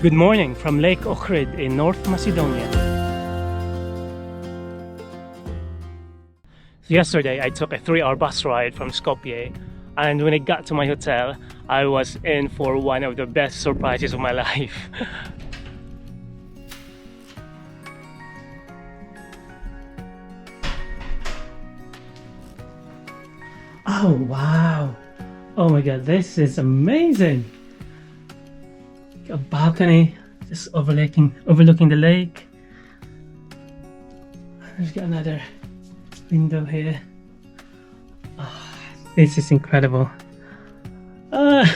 Good morning from Lake Ohrid in North Macedonia. Yesterday I took a 3-hour bus ride from Skopje, and when I got to my hotel I was in for one of the best surprises of my life. Oh wow! Oh my god, this is amazing! A balcony just overlooking the lake. There's got another window here. Oh, this is incredible. Got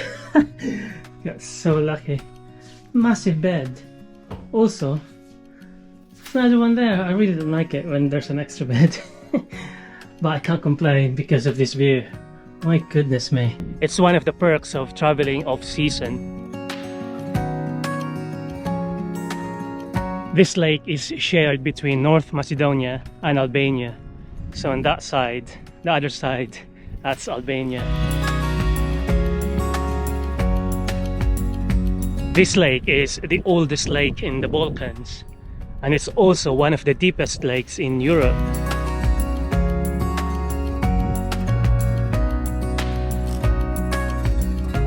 so lucky. Massive bed. Also, there's another one there. I really don't like it when there's an extra bed. But I can't complain because of this view. My goodness me. It's one of the perks of traveling off-season. This lake is shared between North Macedonia and Albania. So on that side, the other side, that's Albania. This lake is the oldest lake in the Balkans, and it's also one of the deepest lakes in Europe.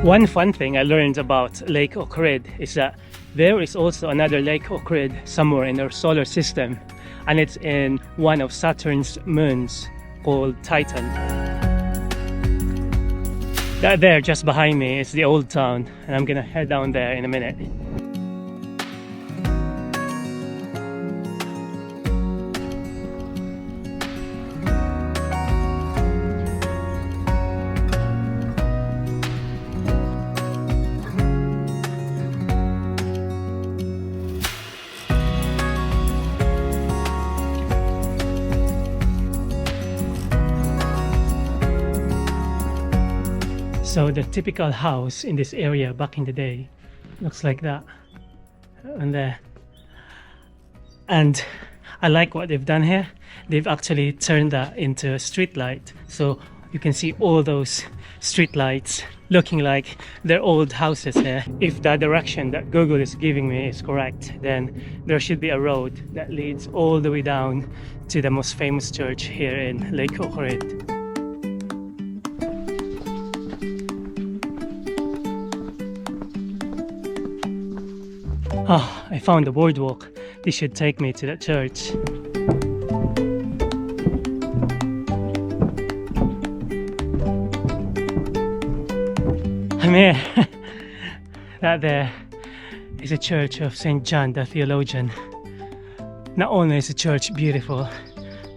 One fun thing I learned about Lake Ohrid is that there is also another Lake Ohrid somewhere in our solar system, and it's in one of Saturn's moons called Titan. That there just behind me is the old town, and I'm gonna head down there in a minute. So the typical house in this area back in the day looks like that, and there. And I like what they've done here. They've actually turned that into a street light, so you can see all those street lights looking like they're old houses here. If the direction that Google is giving me is correct, then there should be a road that leads all the way down to the most famous church here in Lake Ohrid. Oh, I found the boardwalk. This should take me to the church. I'm here. That there is a church of St. John the Theologian. Not only is the church beautiful,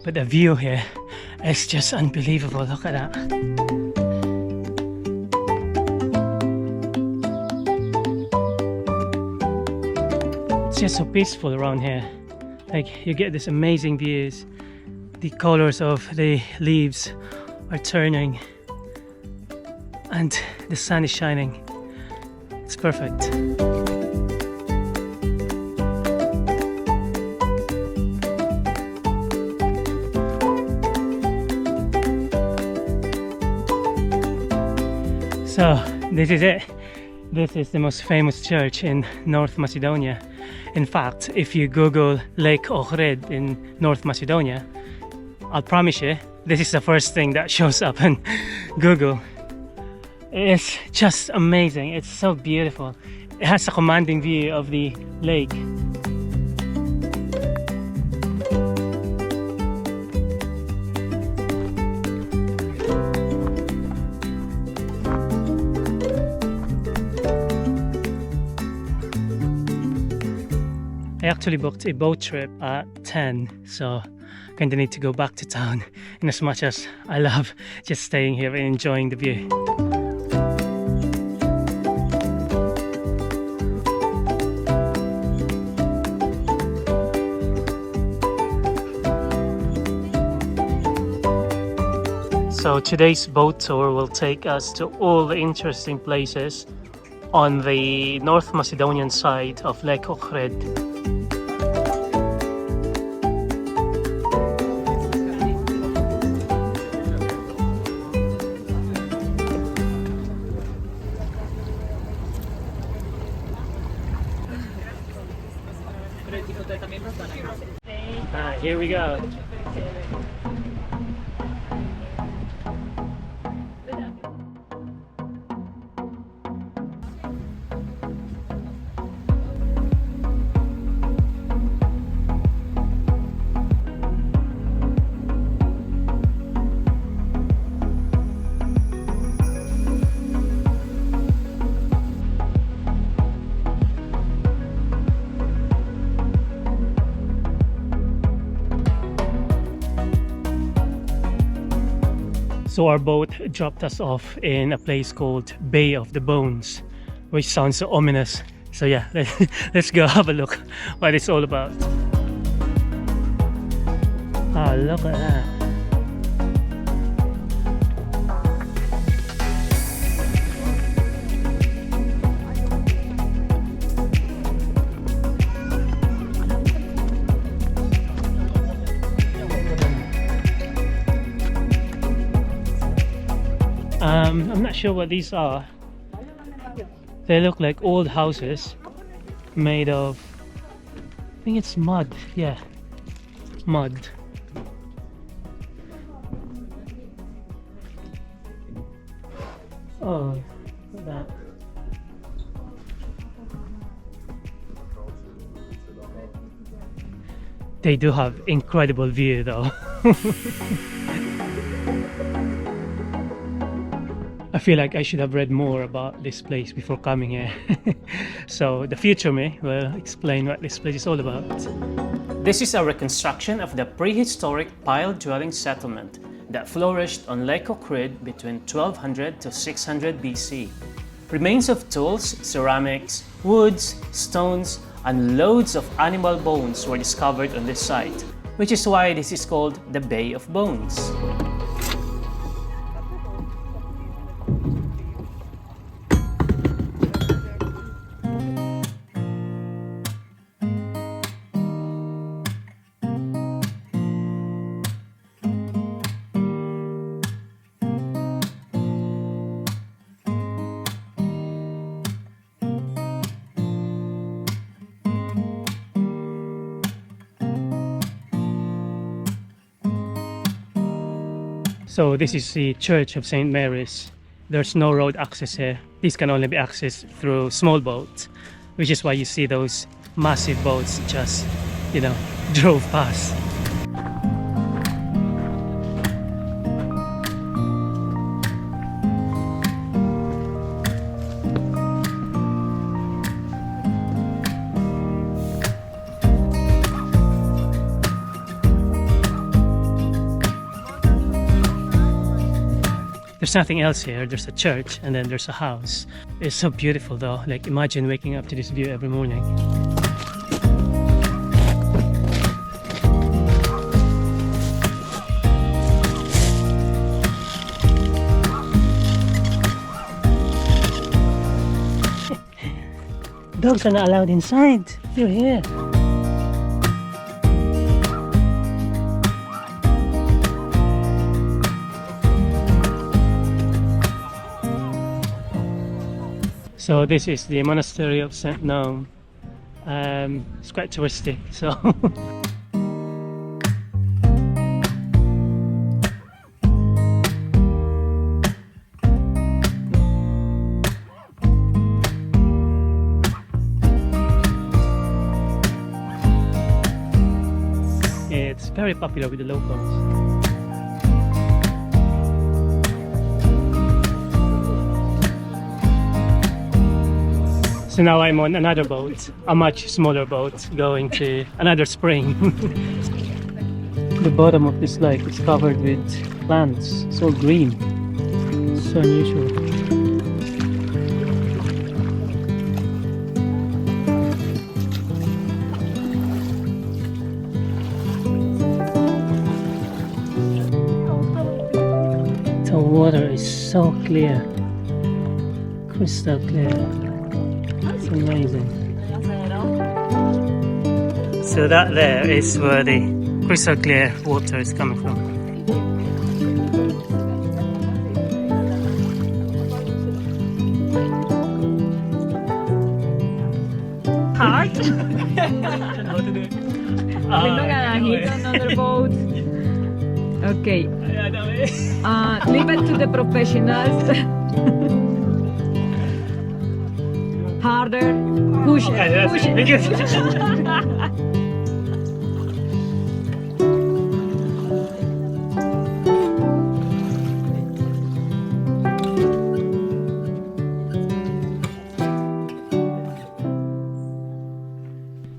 but the view here is just unbelievable. Look at that. It's just so peaceful around here. Like, you get this amazing views. The colors of the leaves are turning and the sun is shining. It's perfect. So this is it. This is the most famous church in North Macedonia. In fact, if you Google Lake Ohrid in North Macedonia, I'll promise you, this is the first thing that shows up on Google. It's just amazing. It's so beautiful. It has a commanding view of the lake. I actually booked a boat trip at 10, so kinda need to go back to town, in as much as I love just staying here and enjoying the view. So today's boat tour will take us to all the interesting places on the North Macedonian side of Lake Ohrid. Here we go. So our boat dropped us off in a place called Bay of the Bones, which sounds so ominous. So yeah, let's go have a look what it's all about. Oh, look at that. I'm not sure what these are. They look like old houses made of, I think it's mud. Yeah, mud. Oh, look at that. They do have incredible view though. I feel like I should have read more about this place before coming here. So the future me will explain what this place is all about. This is a reconstruction of the prehistoric pile dwelling settlement that flourished on Lake Ohrid between 1200 to 600 BC. Remains of tools, ceramics, woods, stones, and loads of animal bones were discovered on this site, which is why this is called the Bay of Bones. So this is the Church of St. Mary's. There's no road access here. This can only be accessed through small boats, which is why you see those massive boats just, drove past. There's nothing else here. There's a church and then there's a house. It's so beautiful though. Like imagine waking up to this view every morning. Dogs are not allowed inside. They're here. So this is the monastery of St. Naum. It's quite touristy, so it's very popular with the locals. So now I'm on another boat, a much smaller boat, going to another spring. The bottom of this lake is covered with plants, so green, so unusual. The water is so clear, crystal clear. It's amazing. So that there is where the crystal clear water is coming from. Hard? We're not gonna hit another boat. Okay. Leave it to the professionals. Harder. Push it. Push it.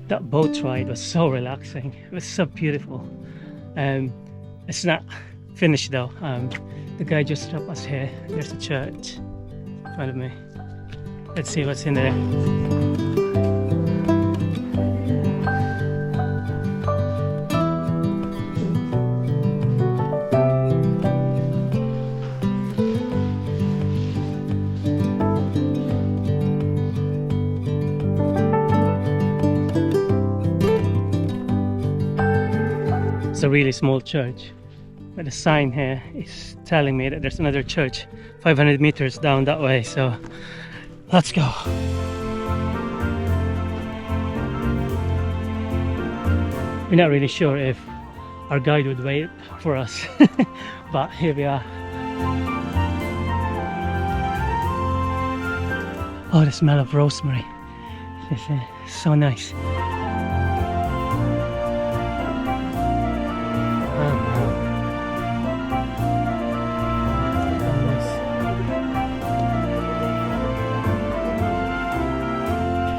That boat ride was so relaxing. It was so beautiful. It's not finished though. The guy just dropped us here. There's a church in front of me. Let's see what's in there. It's a really small church, but the sign here is telling me that there's another church 500 meters down that way, so let's go. We're not really sure if our guide would wait for us, but here we are. Oh, the smell of rosemary. This is so nice.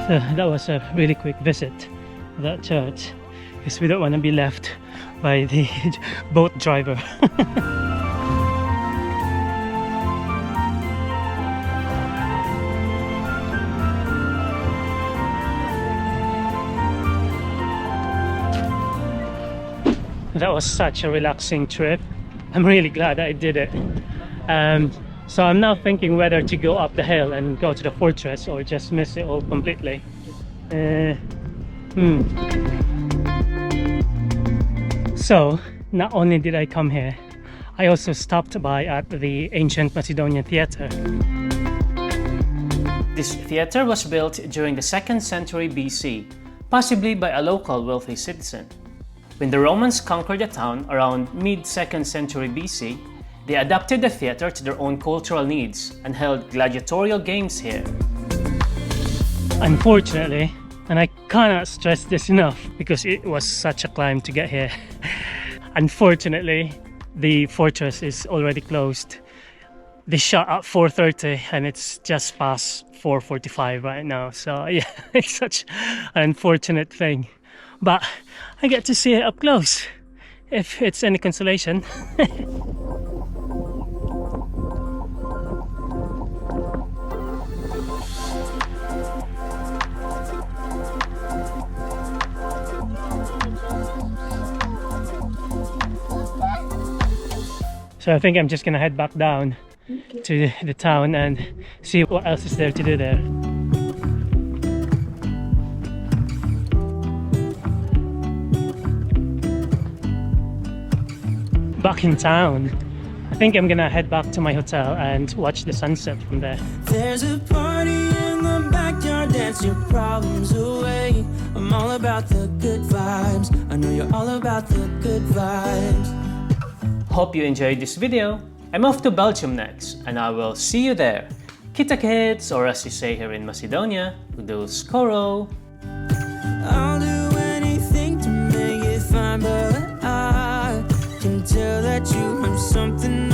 So that was a really quick visit to that church because we don't want to be left by the boat driver. That was such a relaxing trip. I'm really glad I did it. So I'm now thinking whether to go up the hill and go to the fortress or just miss it all completely. So not only did I come here, I also stopped by at the ancient Macedonian theater. This theater was built during the 2nd century BC, possibly by a local wealthy citizen. When the Romans conquered the town around mid-2nd century BC, they adapted the theater to their own cultural needs and held gladiatorial games here. Unfortunately, and I cannot stress this enough because it was such a climb to get here, unfortunately, the fortress is already closed. They shut at 4:30 and it's just past 4:45 right now, so yeah, it's such an unfortunate thing. But I get to see it up close, if it's any consolation. So I think I'm just gonna head back down to the town and see what else is there to do there. Back in town, I think I'm gonna head back to my hotel and watch the sunset from there. There's a party in the backyard, dance your problems away. I'm all about the good vibes. I know you're all about the good vibes. Hope you enjoyed this video. I'm off to Belgium next, and I will see you there. Kita kits, or as you say here in Macedonia, do skoro. I'll do anything to make it fine, but I can tell that you have something